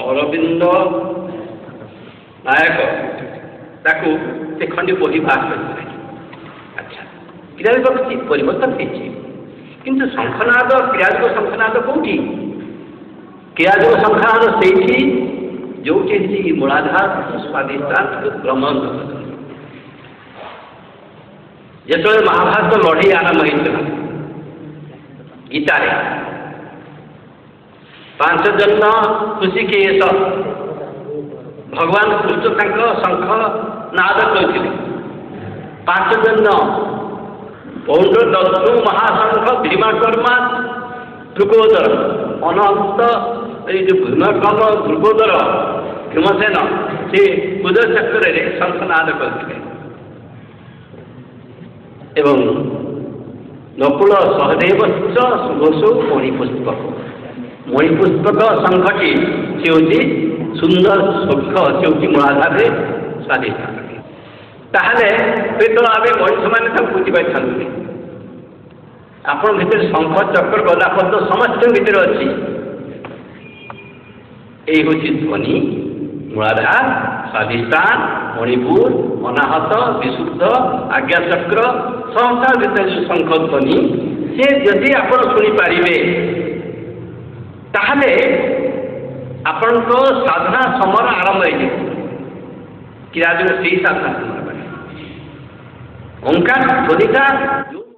ଅରବିନ୍ଦ ନାୟକ ତାକୁ ସେ ଖଣ୍ଡି ବହି ବାହାର କରିଥିଲେ। ଆଚ୍ଛା, କ୍ରିୟାଯୁଗ କିଛି ପରିବର୍ତ୍ତନ ହେଇଛି, କିନ୍ତୁ ଶଙ୍ଖନାଦ କ୍ରିୟାଯୁଗ ଶଙ୍ଖନାଦ କୋଉଠି? କ୍ରିୟାଯୁଗ ଶଙ୍ଖନାଦ ସେଇଠି ଯୋଉଠି ହେଇଛି ମୂଳାଧାର ସ୍ୱାଧିଷ୍ଠାନ ବ୍ରହ୍ମାଣ୍ଡ। ଯେତେବେଳେ ମହାଭାରତ ଲଢ଼େଇ ଆରମ୍ଭ ହେଇଥିଲା ଗୀତାରେ, 5 ଜନ ହୃଷିକେଶ ଭଗବାନ କୃଷ୍ଣ ତାଙ୍କ ଶଙ୍ଖ ନାଦ କରିଥିଲେ। 5 ଜନ ପୌଣ୍ଡ ଦସ୍ୟୁ ମହାଶଙ୍ଖ ଭୀମକର୍ମା ଦୃଗୋଦର ଅନନ୍ତ, ଏଇ ଯୋଉ ଭୀମକର୍ମ ଦୃଗୋଦର ଭୀମସେନ ସେ କୁଦ ଚକ୍ରରେ ଶଙ୍ଖନାଦ କରିଥିଲେ। ଏବଂ ନକୁଳ ସହଦେବ ସୁଘୋଷ ମଣିପୁଷ୍ପକ, ମଣିପୁଷ୍ପକ ଶଙ୍ଖଟି ସେ ହେଉଛି ସୁନ୍ଦର ଶଙ୍ଖ, ସେ ହେଉଛି ମୂଳାଧାରରେ ସ୍ୱାଧିଷ୍ଠାନ। ତାହେଲେ ଯେତେବେଳେ ଆମେ ମଣିଷମାନେ ତାକୁ ବୁଝିପାରିଥାନ୍ତି, ଆପଣ ଭିତରେ ଶଙ୍ଖ ଚକ୍ର ଗଲା ପଦ ସମସ୍ତଙ୍କ ଭିତରେ ଅଛି। এই হচ্ছে ধ্বনি, মূলাধার, স্বাধিষ্ঠান, মণিপুর, অনাহত, বিশুদ্ধ, আজ্ঞাচক্র সংসার ভিতরে শঙ্খ ধ্বনি সে যদি আপনার শুনিপারে তাহলে আপনার সাধনা সমর আরম্ভ হয়ে যাবে। ক্রিয়াযোগ সেই সাধনা সমর ওঙ্কার ধ্বনিটা